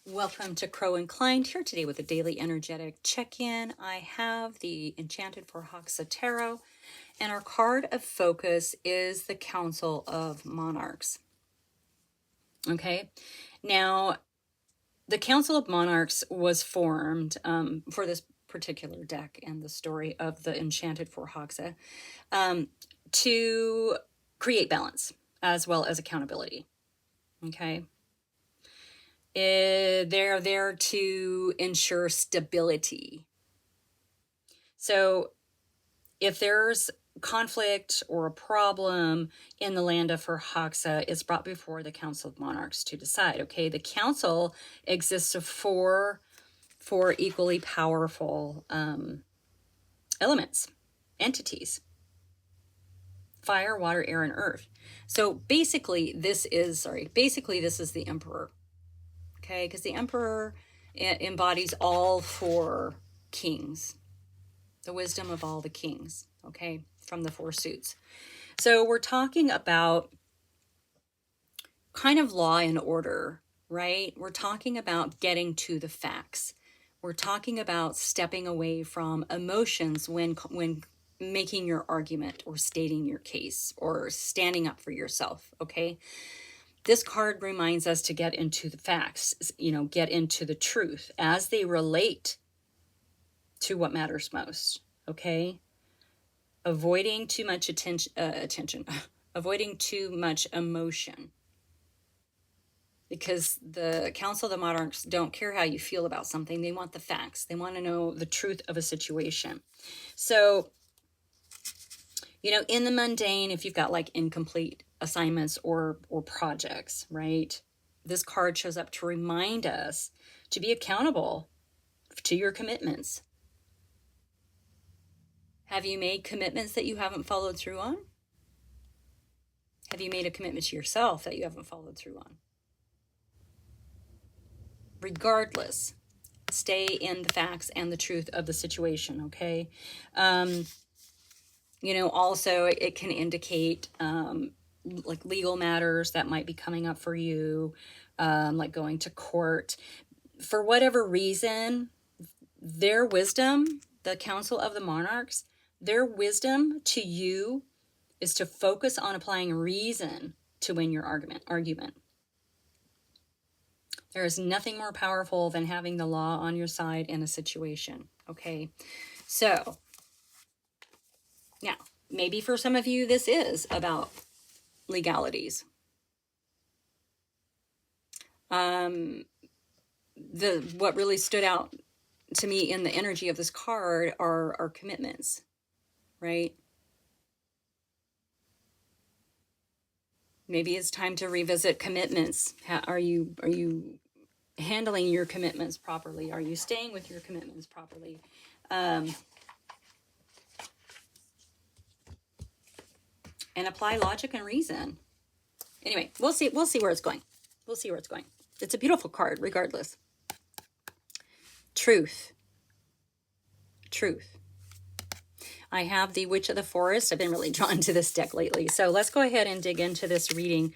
Welcome to Crow Inclined, here today with a daily energetic check-in. I have the Enchanted for Hoxa Tarot, and our card of focus is the Council of Monarchs. Okay, now the Council of Monarchs was formed for this particular deck and the story of the Enchanted for Hoxa to create balance as well as accountability. Okay. They're there to ensure stability. So if there's conflict or a problem in the land of Hoxa, it's brought before the Council of Monarchs to decide. Okay, the council exists of four equally powerful elements, entities: fire, water, air, and earth. So basically this is the Emperor. Okay, because the Emperor embodies all four kings, the wisdom of all the kings, okay, from the four suits. So we're talking about kind of law and order, right? We're talking about getting to the facts. We're talking about stepping away from emotions when making your argument or stating your case or standing up for yourself, okay? This card reminds us to get into the facts, get into the truth as they relate to what matters most, okay? Avoiding too much attention, avoiding too much emotion. Because the Council of the Monarchs don't care how you feel about something. They want the facts. They want to know the truth of a situation. So, in the mundane, if you've got like incomplete assignments or projects, right? This card shows up to remind us to be accountable to your commitments. Have you made commitments that you haven't followed through on? Have you made a commitment to yourself that you haven't followed through on? Regardless, stay in the facts and the truth of the situation, okay? Also it can indicate like legal matters that might be coming up for you, like going to court. For whatever reason, their wisdom, the Council of the Monarchs, their wisdom to you is to focus on applying reason to win your argument. There is nothing more powerful than having the law on your side in a situation, okay? So, now, maybe for some of you this is about legalities. What really stood out to me in the energy of this card are commitments, right? Maybe it's time to revisit commitments. Are you handling your commitments properly? Are you staying with your commitments properly? And apply logic and reason. Anyway, we'll see where it's going. We'll see where it's going. It's a beautiful card, regardless. Truth. I have the Witch of the Forest. I've been really drawn to this deck lately. So let's go ahead and dig into this reading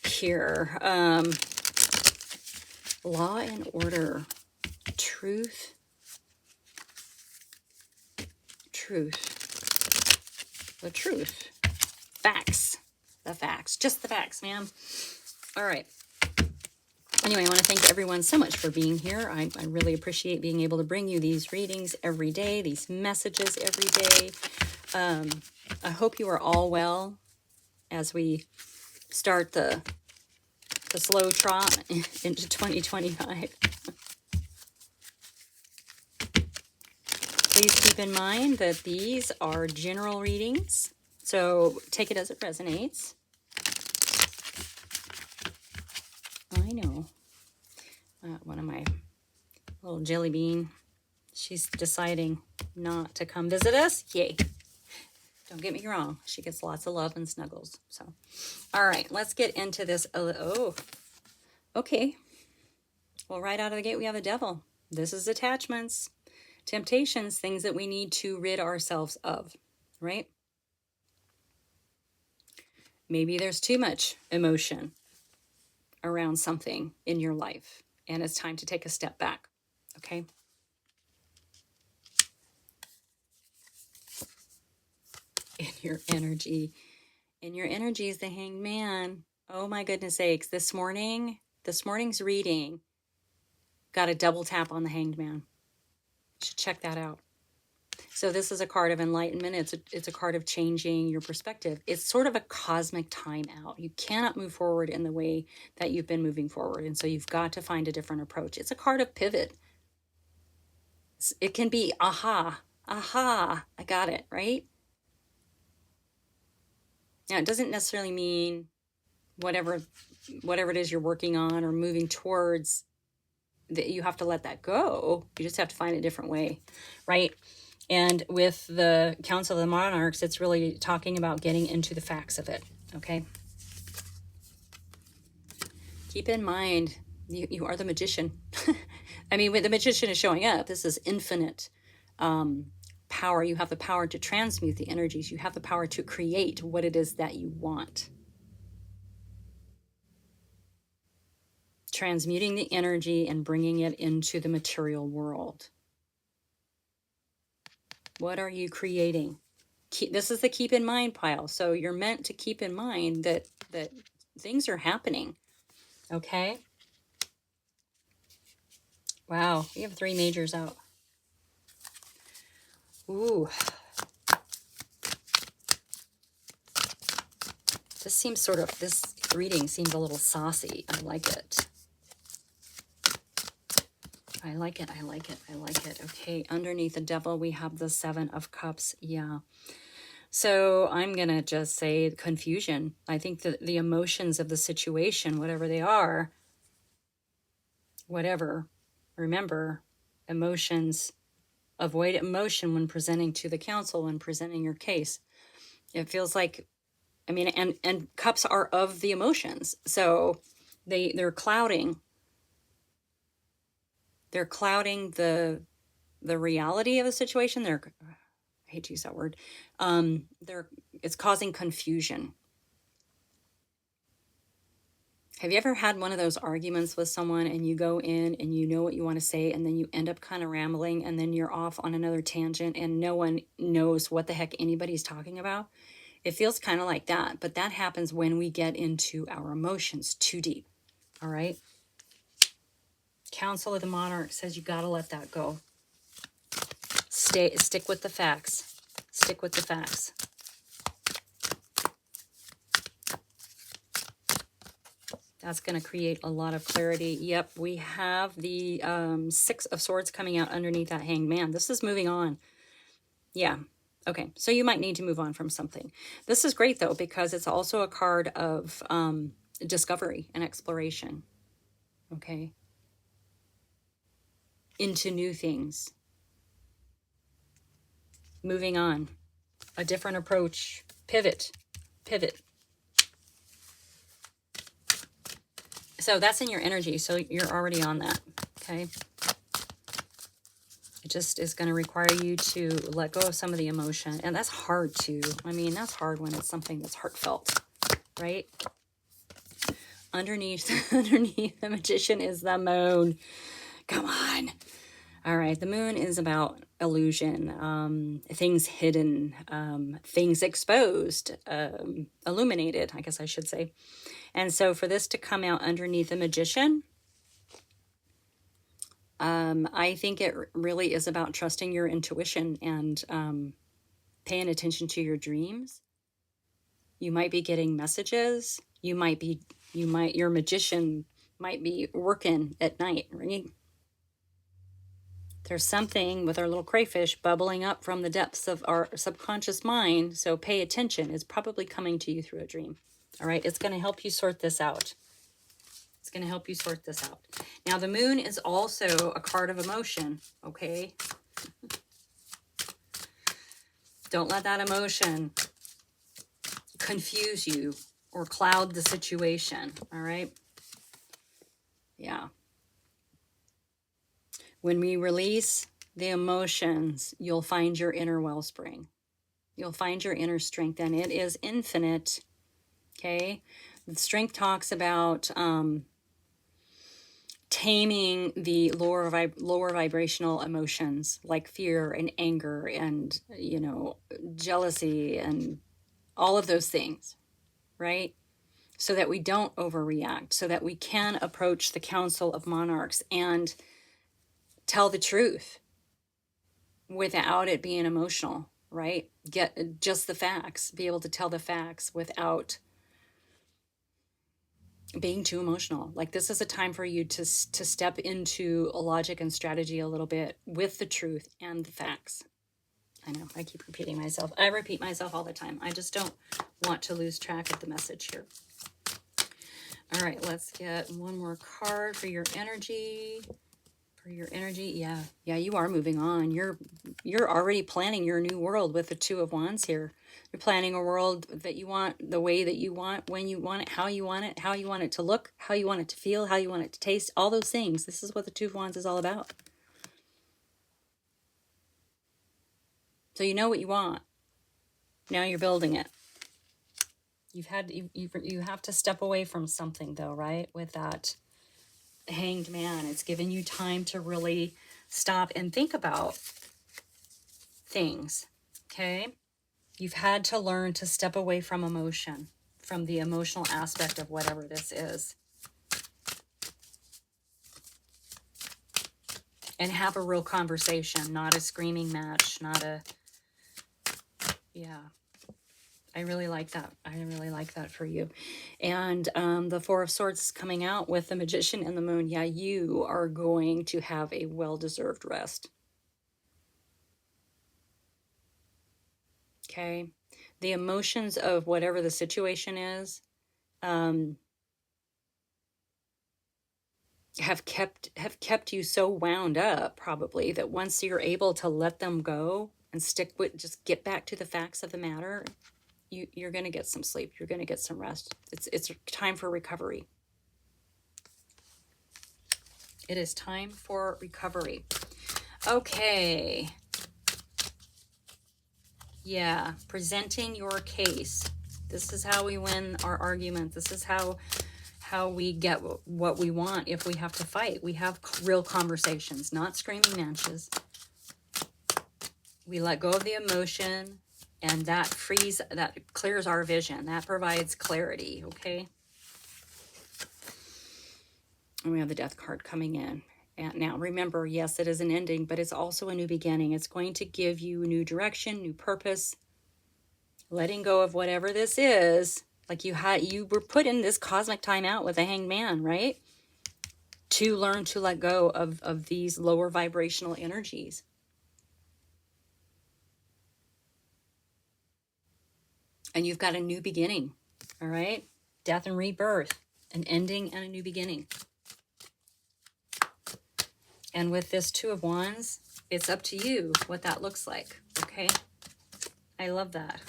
here. Law and order. Truth. The truth. Facts. The facts. Just the facts, man. All right. Anyway, I want to thank everyone so much for being here. I really appreciate being able to bring you these readings every day, these messages every day. I hope you are all well as we start the slow trot into 2025. Please keep in mind that these are general readings, so take it as it resonates. I know. One of my little jelly bean, she's deciding not to come visit us. Yay. Don't get me wrong. She gets lots of love and snuggles. So, all right, let's get into this. Oh, okay. Well, right out of the gate, we have the Devil. This is attachments, temptations, things that we need to rid ourselves of, right? Maybe there's too much emotion around something in your life. and it's time to take a step back. Okay. In your energy is the Hanged Man. Oh my goodness sakes. This morning's reading got a double tap on the Hanged Man. You should check that out. So this is a card of enlightenment. It's a card of changing your perspective. It's sort of a cosmic timeout. You cannot move forward in the way that you've been moving forward. And so you've got to find a different approach. It's a card of pivot. It can be, aha, I got it, right? Now, it doesn't necessarily mean whatever it is you're working on or moving towards, that you have to let that go. You just have to find a different way, right? And with the Council of the Monarchs, it's really talking about getting into the facts of it, okay? Keep in mind, you are the magician. I mean, when the magician is showing up, this is infinite power. You have the power to transmute the energies. You have the power to create what it is that you want. Transmuting the energy and bringing it into the material world. What are you creating? This is the keep in mind pile. So you're meant to keep in mind that things are happening. Okay? Wow, we have 3 majors out. Ooh. This reading seems a little saucy. I like it. I like it. Okay, underneath the Devil, we have the 7 of Cups. Yeah. So I'm going to just say confusion. I think that the emotions of the situation, whatever they are, remember, emotions, avoid emotion when presenting to the council, when presenting your case. It feels like, I mean, and cups are of the emotions. So they're clouding. They're clouding the reality of the situation. I hate to use that word. It's causing confusion. Have you ever had one of those arguments with someone and you go in and you know what you want to say and then you end up kind of rambling and then you're off on another tangent and no one knows what the heck anybody's talking about? It feels kind of like that, but that happens when we get into our emotions too deep. All right? Council of the Monarch says you got to let that go. Stick with the facts. Stick with the facts. That's going to create a lot of clarity. Yep, we have the 6 of Swords coming out underneath that Hanged Man. This is moving on. Yeah. Okay, so you might need to move on from something. This is great, though, because it's also a card of discovery and exploration. Okay. Into new things. Moving on. A different approach. Pivot. So that's in your energy, so you're already on that, okay? It just is going to require you to let go of some of the emotion, and that's hard too. I mean, that's hard when it's something that's heartfelt, right? Underneath the Magician is the Moon. Come on. All right, the Moon is about illusion, things hidden, things exposed, illuminated, I guess I should say. And so for this to come out underneath the Magician, I think it really is about trusting your intuition and paying attention to your dreams. You might be getting messages. Your magician might be working at night, right? There's something with our little crayfish bubbling up from the depths of our subconscious mind. So pay attention. It's probably coming to you through a dream. All right. It's going to help you sort this out. Now, the Moon is also a card of emotion. Okay. Don't let that emotion confuse you or cloud the situation. All right. Yeah. When we release the emotions, you'll find your inner wellspring. You'll find your inner strength, and it is infinite. Okay? The strength talks about taming the lower vibrational emotions like fear and anger and, jealousy and all of those things, right? So that we don't overreact, so that we can approach the Council of Monarchs and tell the truth without it being emotional, right? Get just the facts, be able to tell the facts without being too emotional. Like, this is a time for you to step into a logic and strategy a little bit with the truth and the facts. I know I keep repeating myself. I repeat myself all the time. I just don't want to lose track of the message here. All right, let's get one more card for your energy. For your energy, yeah, you are moving on. You're already planning your new world with the Two of Wands here. You're planning a world that you want, the way that you want, when you want it, how you want it to look, how you want it to feel, how you want it to taste, all those things. This is what the Two of Wands is all about. So you know what you want. Now you're building it. You have to step away from something though, right? With that Hanged Man, it's given you time to really stop and think about things. Okay? You've had to learn to step away from emotion, from the emotional aspect of whatever this is, and have a real conversation, not a screaming match, not a, yeah. I really like that. I really like that for you. And the Four of Swords is coming out with the Magician and the Moon. Yeah, you are going to have a well-deserved rest. Okay? The emotions of whatever the situation is have kept you so wound up, probably, that once you're able to let them go and just get back to the facts of the matter, you're going to get some sleep. You're going to get some rest. It's time for recovery. It is time for recovery. Okay. Yeah, presenting your case. This is how we win our argument. This is how we get what we want if we have to fight. We have real conversations, not screaming matches. We let go of the emotion, and that clears our vision. That provides clarity, okay? And we have the Death card coming in. And now, remember, yes, it is an ending, but it's also a new beginning. It's going to give you new direction, new purpose. Letting go of whatever this is. Like you were put in this cosmic timeout with a Hanged Man, right? To learn to let go of these lower vibrational energies. And you've got a new beginning, all right? Death and rebirth, an ending and a new beginning. And with this Two of Wands, it's up to you what that looks like, okay? I love that.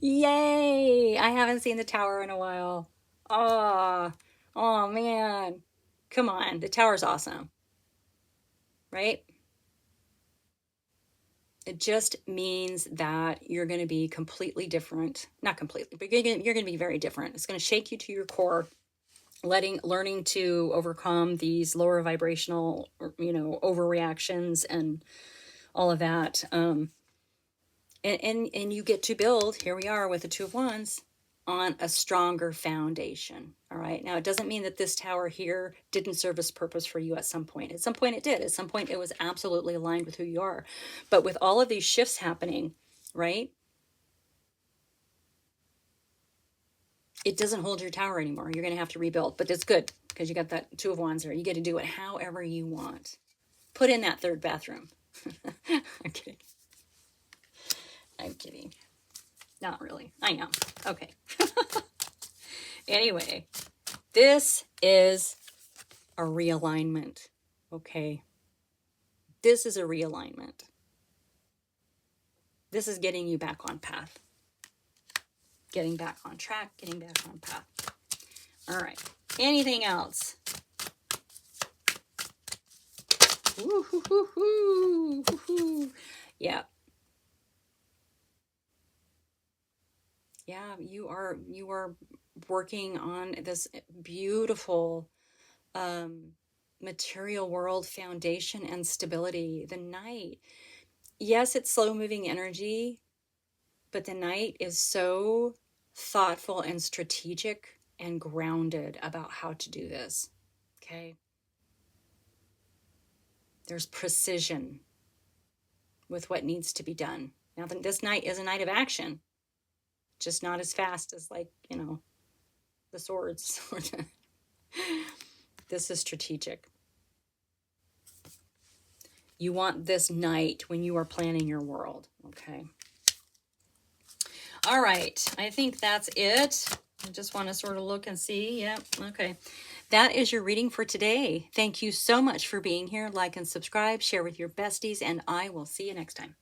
Yay! I haven't seen the Tower in a while. Oh man. Come on, the Tower's awesome. Right? It just means that you're going to be completely different. Not completely, but you're going to be very different. It's going to shake you to your core. Learning to overcome these lower vibrational, overreactions and all of that. And you get to build, here we are with the Two of Wands, on a stronger foundation. All right. Now, it doesn't mean that this tower here didn't serve its purpose for you at some point. At some point it did. At some point it was absolutely aligned with who you are. But with all of these shifts happening, right? It doesn't hold your tower anymore. You're going to have to rebuild. But it's good because you got that Two of Wands there. You get to do it however you want. Put in that third bathroom. I'm kidding. I'm kidding. Not really. I know. Okay. Anyway, this is a realignment. Okay. This is a realignment. This is getting you back on path. Getting back on track, getting back on path. All right. Anything else? Woo-hoo-hoo-hoo. Yeah. Yeah, you are working on this beautiful material world foundation and stability. The Knight, yes, it's slow moving energy, but the Knight is so thoughtful and strategic and grounded about how to do this. Okay. There's precision with what needs to be done. Now, this Knight is a Knight of action, just not as fast as, like, the swords. This is strategic. You want this Knight when you are planning your world. Okay. All right. I think that's it. I just want to sort of look and see. Yep. Okay. That is your reading for today. Thank you so much for being here. Like and subscribe, share with your besties, and I will see you next time.